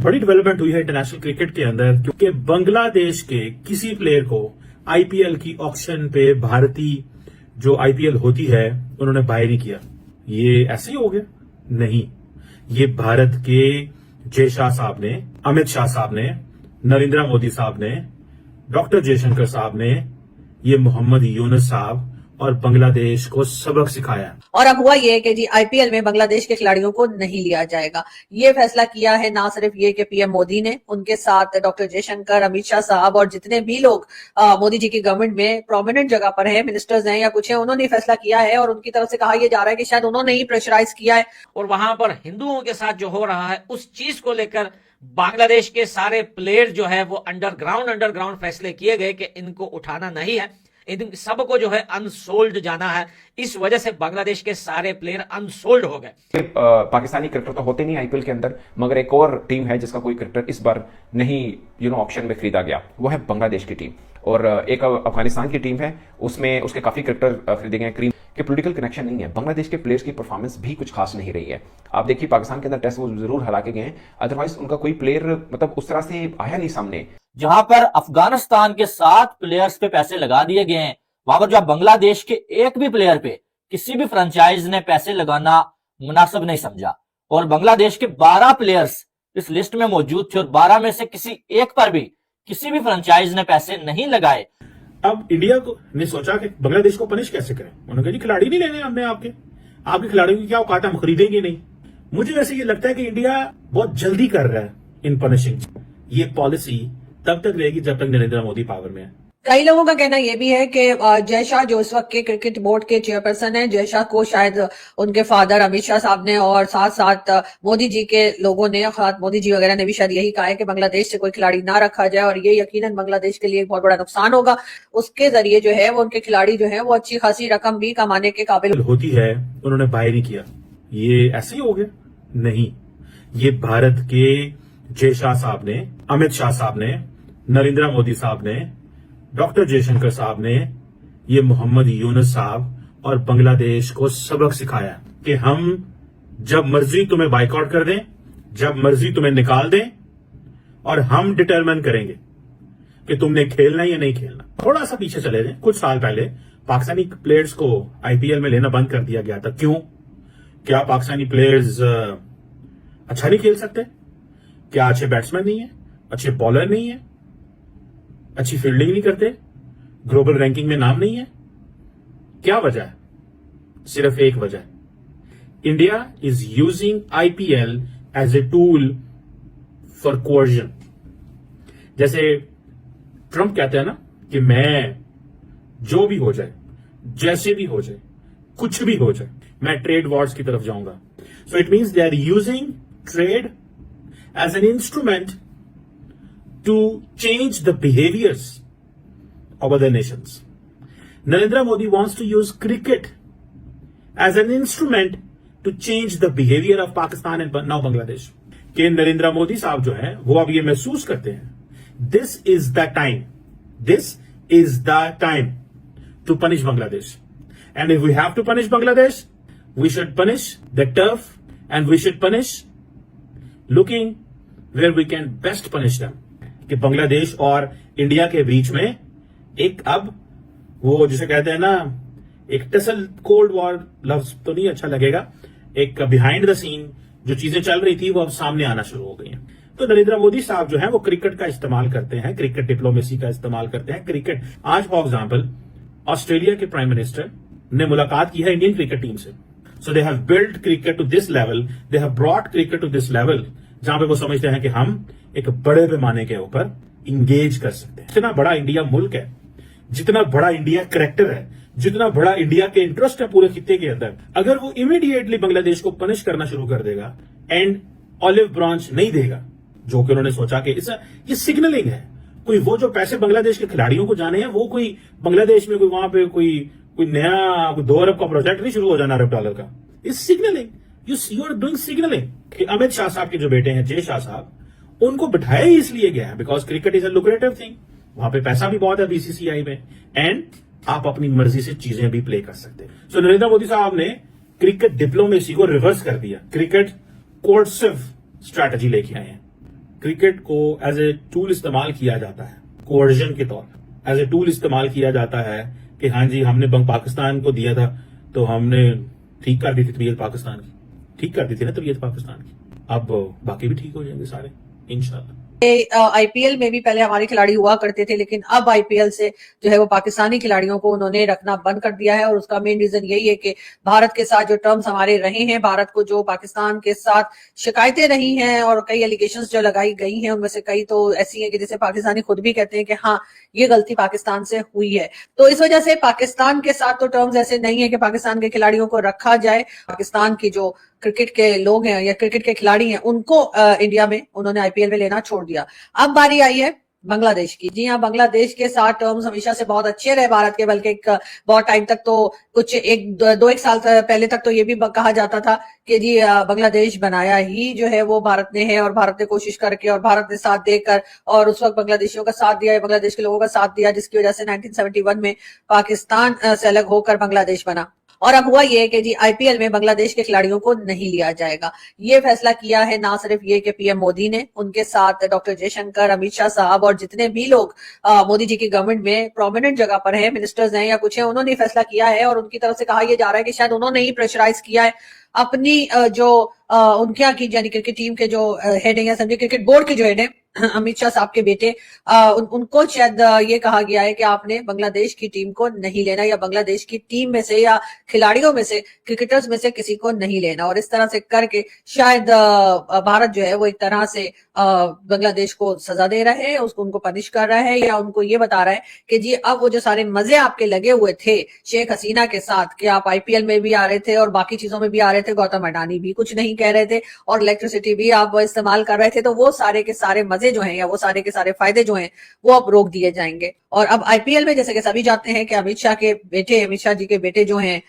बड़ी डेवलपमेंट हुई है इंटरनेशनल क्रिकेट के अंदर, क्योंकि बांग्लादेश के किसी प्लेयर को आईपीएल की ऑक्शन पे भारतीय जो आईपीएल होती है उन्होंने बाय नहीं किया। ये ऐसे ही हो गया? नहीं, ये भारत के जय शाह साहब ने, अमित शाह साहब ने, नरेंद्र मोदी साहब ने, डॉक्टर जयशंकर साहब ने, ये मोहम्मद यूनुस साहब और बांग्लादेश को सबक सिखाया। और अब हुआ ये कि जी आईपीएल में बांग्लादेश के खिलाड़ियों को नहीं लिया जाएगा। ये फैसला किया है ना सिर्फ ये कि पीएम मोदी ने, उनके साथ डॉक्टर जयशंकर, अमित शाह साहब और जितने भी लोग मोदी जी की गवर्नमेंट में प्रोमिनेंट जगह पर हैं, मिनिस्टर्स हैं या कुछ हैं, उन्होंने फैसला किया है। और उनकी तरफ से कहा यह जा रहा है कि शायद उन्होंने ही प्रेशराइज किया है। और वहां पर हिंदुओं के साथ जो हो रहा है उस चीज को लेकर बांग्लादेश के सारे प्लेयर जो है वो अंडरग्राउंड फैसले किए गए कि इनको उठाना नहीं है, इन सबको जो है अनसोल्ड जाना है। इस वजह से बांग्लादेश के सारे प्लेयर अनसोल्ड हो गए। पाकिस्तानी क्रिकेटर तो होते नहीं आईपीएल के अंदर, मगर एक और टीम है जिसका कोई क्रिकेटर इस बार नहीं ऑक्शन में खरीदा गया, वो है बांग्लादेश की टीम। और एक अफगानिस्तान की टीम है, उसमें उसके काफी क्रिकेटर खरीदे गए। क्रीम के पॉलिटिकल कनेक्शन नहीं है। बांग्लादेश के प्लेयर्स की परफॉर्मेंस भी कुछ खास नहीं रही है। आप देखिए पाकिस्तान के अंदर टेस्ट वो जरूर हरा के गए हैं, अदरवाइज उनका कोई प्लेयर मतलब उस तरह से आया नहीं सामने। जहां पर अफगानिस्तान के 7 प्लेयर्स पे पैसे लगा दिए गए हैं, वहां पर जो बांग्लादेश के एक भी प्लेयर पे किसी भी फ्रेंचाइज ने पैसे लगाना मुनासिब नहीं समझा। और बांग्लादेश के 12 प्लेयर्स इस लिस्ट में मौजूद थे और 12 में से किसी एक पर भी किसी भी फ्रेंचाइज ने पैसे नहीं लगाए। अब इंडिया को ने सोचा कि बांग्लादेश को पनिश कैसे करें। उन्होंने कहा जी खिलाड़ी नहीं लेने हमने, आपके खिलाड़ियों की क्या औकात, हम खरीदेंगे नहीं। मुझे वैसे ये लगता है कि इंडिया बहुत जल्दी कर रहा है इन पनिशिंग। ये पॉलिसी तब तक रहेगी जब तक नरेंद्र मोदी पावर में है। कई लोगों का कहना यह भी है कि जय शाह जो इस वक्त के क्रिकेट बोर्ड के चेयरपर्सन हैं, जय शाह को शायद उनके फादर अमित शाह साहब ने और साथ साथ मोदी जी के लोगों ने, खास मोदी जी वगैरह ने भी शायद यही कहा है कि बांग्लादेश से कोई खिलाड़ी ना रखा जाए। और ये यकीनन बांग्लादेश के लिए एक बहुत बड़ा नुकसान होगा। उसके जरिए जो है वो उनके खिलाड़ी जो है वो अच्छी खासी रकम भी कमाने के काबिल होती है, उन्होंने बाय नहीं किया। ये ऐसे ही हो गया? नहीं, ये भारत के जय शाह साहब ने, अमित शाह साहब ने, नरेंद्र मोदी साहब ने, डॉक्टर जयशंकर साहब ने, ये मोहम्मद यूनुस साहब और बांग्लादेश को सबक सिखाया कि हम जब मर्जी तुम्हें बाइकआउट कर दें, जब मर्जी तुम्हें निकाल दें, और हम डिटरमाइन करेंगे कि तुमने खेलना या नहीं खेलना। थोड़ा सा पीछे चले जाएं, कुछ साल पहले पाकिस्तानी प्लेयर्स को आईपीएल में लेना बंद कर दिया गया था। क्यों? क्या पाकिस्तानी प्लेयर्स अच्छा नहीं खेल सकते? क्या अच्छे बैट्समैन नहीं है, अच्छे बॉलर नहीं है, अच्छी फील्डिंग नहीं करते, ग्लोबल रैंकिंग में नाम नहीं है? क्या वजह है? सिर्फ एक वजह है, India is using IPL as a tool for coercion. जैसे ट्रंप कहते हैं ना कि मैं जो भी हो जाए, जैसे भी हो जाए, कुछ भी हो जाए, मैं ट्रेड वॉर्स की तरफ जाऊंगा। So it means they are using trade as an instrument to change the behaviors of other nations. Narendra Modi wants to use cricket as an instrument to change the behavior of Pakistan and now Bangladesh. कि नरेंद्र मोदी साहब जो हैं वो अब ये महसूस करते हैं this is the time to punish Bangladesh. And if we have to punish Bangladesh, we should punish the turf and we should punish looking where we can best punish them. कि बांग्लादेश और इंडिया के बीच में एक अब वो जिसे कहते हैं ना एक टसल, कोल्ड वॉर लफ्ज तो नहीं अच्छा लगेगा, एक बिहाइंड द सीन जो चीजें चल रही थी वो अब सामने आना शुरू हो गई हैं। तो नरेंद्र मोदी साहब जो है वो क्रिकेट का इस्तेमाल करते हैं, क्रिकेट डिप्लोमेसी का इस्तेमाल करते हैं। क्रिकेट आज फॉर एग्जाम्पल ऑस्ट्रेलिया के प्राइम मिनिस्टर ने मुलाकात की है इंडियन क्रिकेट टीम से। So they have build cricket to this level, they have brought cricket to this level, जहां पे वो समझते हैं कि हम एक बड़े पैमाने के ऊपर इंगेज कर सकते हैं। जितना बड़ा इंडिया मुल्क है, जितना बड़ा इंडिया कैरेक्टर है, जितना बड़ा इंडिया के इंटरेस्ट है पूरे खित्ते के अंदर, अगर वो इमीडिएटली बांग्लादेश को पनिश करना शुरू कर देगा एंड ऑलिव ब्रांच नहीं देगा, जो कि उन्होंने सोचा कि ये सिग्नलिंग है। कोई वो जो पैसे बांग्लादेश के खिलाड़ियों को जाने हैं वो कोई बांग्लादेश में कोई वहां पे कोई नया 2 अरब का प्रोजेक्ट नहीं शुरू हो जाना $1 अरब का। इस signalling, you are doing signalling. कि अमित शाह साहब के जो बेटे हैं जय शाह साहब, उनको बिठाया ही इसलिए गया है because cricket is a lucrative thing, वहां पे पैसा भी बहुत है बीसीसीआई में, एंड आप अपनी मर्जी से चीजें भी प्ले कर सकते हैं। सो नरेंद्र मोदी साहब ने क्रिकेट डिप्लोमेसी को रिवर्स कर दिया, क्रिकेट कोर्सिव स्ट्रैटेजी लेके आए हैं। क्रिकेट को एज ए टूल इस्तेमाल किया जाता है, कोवर्जन के तौर पर एज ए टूल इस्तेमाल किया जाता है कि हाँ जी हमने पाकिस्तान को दिया था तो हमने ठीक कर दी थी तबीयत पाकिस्तान की, ठीक कर दी थी ना तबीयत पाकिस्तान की, अब बाकी भी ठीक हो जाएंगे सारे इंशाल्लाह। आईपीएल में भी पहले हमारे खिलाड़ी हुआ करते थे, लेकिन अब आईपीएल से जो है वो पाकिस्तानी खिलाड़ियों को उन्होंने रखना बंद कर दिया है। और उसका मेन रीजन यही है कि भारत के साथ जो टर्म्स हमारे रहे हैं, भारत को जो पाकिस्तान के साथ शिकायतें रही हैं और कई एलिगेशंस जो लगाई गई हैं, उनमें से कई तो ऐसी हैं कि जिसे पाकिस्तानी खुद भी कहते हैं कि हाँ ये गलती पाकिस्तान से हुई है। तो इस वजह से पाकिस्तान के साथ तो टर्म्स ऐसे नहीं है कि पाकिस्तान के खिलाड़ियों को रखा जाए। पाकिस्तान की जो क्रिकेट के लोग हैं या क्रिकेट के खिलाड़ी हैं, उनको इंडिया में उन्होंने आईपीएल में लेना छोड़ दिया। अब बारी आई है बांग्लादेश की। जी हाँ, बांग्लादेश के साथ टर्म्स हमेशा से बहुत अच्छे रहे भारत के, बल्कि एक बहुत टाइम तक तो कुछ एक साल पहले तक तो ये भी कहा जाता था कि जी बांग्लादेश बनाया ही जो है वो भारत ने है, और भारत ने कोशिश करके और भारत ने साथ देकर और उस वक्त बांग्लादेशियों का साथ दिया, बांग्लादेश के लोगों का साथ दिया, जिसकी वजह से 1971 में पाकिस्तान से अलग होकर बांग्लादेश बना। और अब हुआ ये कि जी आईपीएल में बांग्लादेश के खिलाड़ियों को नहीं लिया जाएगा। ये फैसला किया है ना सिर्फ ये कि पीएम मोदी ने, उनके साथ डॉक्टर जयशंकर, अमित शाह साहब और जितने भी लोग मोदी जी की गवर्नमेंट में प्रोमिनेंट जगह पर है, मिनिस्टर्स हैं या कुछ है, उन्होंने फैसला किया है। और उनकी तरफ से कहा यह जा रहा है कि शायद उन्होंने ही प्रेशराइज किया है अपनी जो उनके यहाँ की यानी क्रिकेट टीम के जो हेड है या समझे क्रिकेट बोर्ड के जो हेड है अमित शाह साहब के बेटे, उनको शायद ये कहा गया है कि आपने बांग्लादेश की टीम को नहीं लेना, या बांग्लादेश की टीम में से या खिलाड़ियों में से, क्रिकेटर्स में से किसी को नहीं लेना। और इस तरह से करके शायद भारत जो है वो एक तरह से बांग्लादेश को सजा दे रहा है, उसको उनको पनिश कर रहा है, या उनको ये बता रहा है कि जी अब वो जो सारे मजे आपके लगे हुए थे शेख हसीना के साथ, कि आप आईपीएल में भी आ रहे थे और बाकी चीजों में भी आ रहे थे, गौतम अडानी भी कुछ नहीं कह रहे थे और इलेक्ट्रिसिटी भी आप इस्तेमाल कर रहे थे, तो वो सारे के सारे मजे जो हैं या वो सारे के सारे फायदे जो हैं वो अब रोक दिए जाएंगे। और अब आईपीएल में जैसे कि सभी जानते हैं कि अमित शाह जी के बेटे जो हैं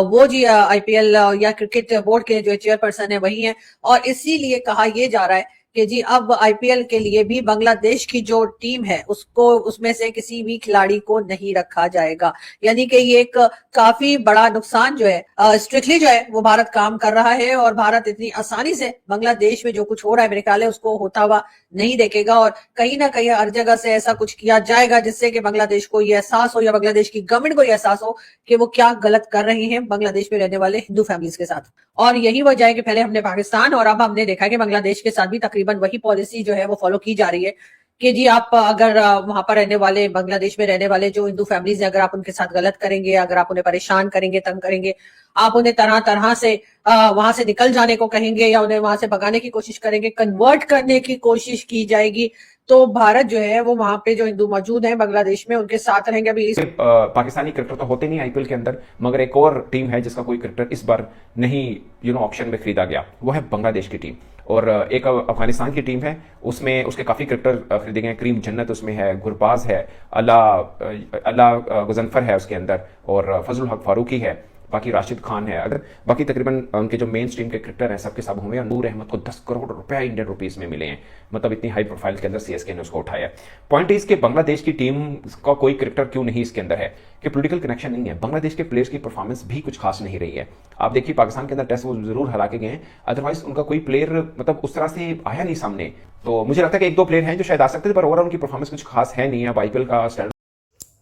वो जी आईपीएल या क्रिकेट बोर्ड के जो चेयरपर्सन है वही हैं। और इसीलिए कहा यह जा रहा है कि जी अब आईपीएल के लिए भी बांग्लादेश की जो टीम है उसको उसमें से किसी भी खिलाड़ी को नहीं रखा जाएगा। यानी कि ये एक काफी बड़ा नुकसान जो है स्ट्रिक्टली जो है वो भारत काम कर रहा है, और भारत इतनी आसानी से बांग्लादेश में जो कुछ हो रहा है मेरे ख्याल है उसको होता हुआ नहीं देखेगा। और कहीं ना कहीं हर जगह से ऐसा कुछ किया जाएगा जिससे कि बांग्लादेश को ये एहसास हो या बांग्लादेश की गवर्नमेंट को ये एहसास हो कि वो क्या गलत कर रहे हैं बांग्लादेश में रहने वाले हिंदू फैमिलीज के साथ। और यही वजह है कि पहले हमने पाकिस्तान और अब हमने देखा कि बांग्लादेश के साथ भी तकरीबन वही पॉलिसी जो है वो फॉलो की जा रही है कि जी आप अगर वहां पर रहने वाले, बांग्लादेश में रहने वाले जो हिंदू फैमिलीज हैं, अगर आप उनके साथ गलत करेंगे, अगर आप उन्हें परेशान करेंगे, तंग करेंगे, आप उन्हें तरह तरह से वहां से निकल जाने को कहेंगे या उन्हें वहां से भगाने की कोशिश करेंगे, कन्वर्ट करने की कोशिश की जाएगी, तो भारत जो है वो वहां पे जो हिंदू मौजूद हैं बांग्लादेश में उनके साथ रहेंगे। अभी पाकिस्तानी क्रिकेटर तो होते नहीं आईपीएल के अंदर, मगर एक और टीम है जिसका कोई क्रिकेटर इस बार नहीं ऑप्शन में खरीदा गया, वो है बांग्लादेश की टीम। और एक अफगानिस्तान की टीम है, उसमें उसके काफी क्रिकेटर खरीदे गए। करीम जन्नत उसमें है, गुरबाज है, अल्लाह गुजनफर है उसके अंदर, और फजल हक फारूकी है, बाकी राशिद खान है। अगर बाकी तकरीबन उनके जो मेन स्ट्रीम के क्रिकेटर हैं सबके सब हुए, और नूर अहमद को 10 करोड़ रुपए इंडियन रुपीस में मिले हैं। मतलब इतनी हाई प्रोफाइल के अंदर सीएसके ने उसको उठाया। पॉइंट इज कि बांग्लादेश की टीम का कोई क्रिकेटर क्यों नहीं इसके अंदर है कि पॉलिटिकल कनेक्शन नहीं है। बांग्लादेश के प्लेयर्स की परफॉर्मेंस भी कुछ खास नहीं रही है। आप देखिए पाकिस्तान के अंदर टेस्ट वो जरूर हरा के गए हैं, अदरवाइज उनका कोई प्लेयर मतलब उस तरह से आया नहीं सामने। तो मुझे लगता है कि एक दो प्लेयर हैं जो शायद आ सकते थे, पर ओवरऑल उनकी परफॉर्मेंस कुछ खास है नहीं। अब आईपीएल का स्टैंडर्ड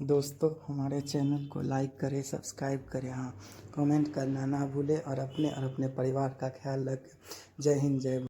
दोस्तों हमारे चैनल को लाइक करें, सब्सक्राइब करें, हाँ कमेंट करना ना भूलें, और अपने परिवार का ख्याल रखें। जय हिंद, जय